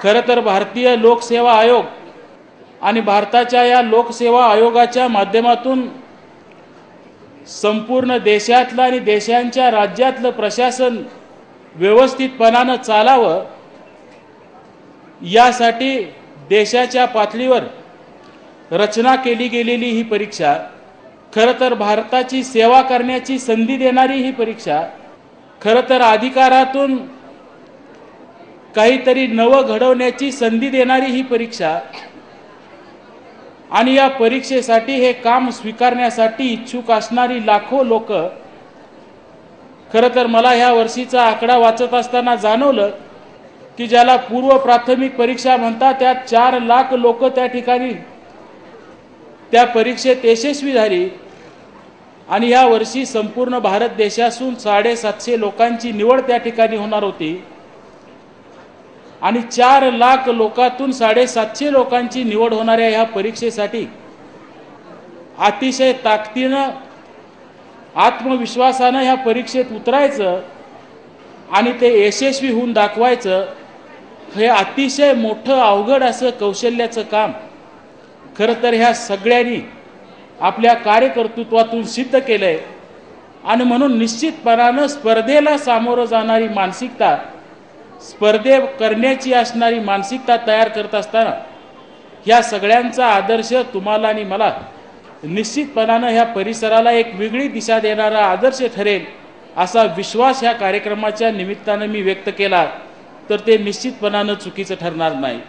खरं तर भारतीय लोकसेवा आयोग आणि भारताच्या या लोकसेवा आयोगाच्या माध्यमातून संपूर्ण देशातलं आणि देशांच्या राज्यातलं प्रशासन व्यवस्थितपणाने चालावं यासाठी देशाच्या पातळीवर रचना केली गेलेली ही परीक्षा खरं तर भारताची सेवा करण्याची संधी देणारी ही परीक्षा खरं तर अधिकारातून काहीतरी नवं घडवण्याची संधी देणारी ही परीक्षा आणि या परीक्षेसाठी हे काम स्वीकारण्यासाठी इच्छुक असणारी लाखो लोक खरं तर मला ह्या वर्षीचा आकडा वाचत असताना जाणवलं की ज्याला पूर्व प्राथमिक परीक्षा म्हणतात त्यात 4 लाख लोक त्या ठिकाणी त्या परीक्षेत यशस्वी झाली आणि या वर्षी संपूर्ण भारत देशातून 750 लोकांची निवड त्या ठिकाणी होणार होती आणि 4 लाख लोकांतून 750 लोकांची निवड होणाऱ्या ह्या परीक्षेसाठी अतिशय ताकदीनं आत्मविश्वासानं ह्या परीक्षेत उतरायचं आणि ते यशस्वी होऊन दाखवायचं हे अतिशय मोठं अवघड असं कौशल्याचं काम खरं तर ह्या सगळ्यांनी आपल्या कार्यकर्तृत्वातून सिद्ध केलंय आणि म्हणून निश्चितपणानं स्पर्धेला सामोरं जाणारी मानसिकता स्पर्धे करण्याची असणारी मानसिकता तयार करत असताना ह्या सगळ्यांचा आदर्श तुम्हाला आणि मला निश्चितपणानं ह्या परिसराला एक वेगळी दिशा देणारा आदर्श ठरेल असा विश्वास ह्या कार्यक्रमाच्या निमित्तानं मी व्यक्त केला तर ते निश्चितपणानं चुकीचं ठरणार नाही।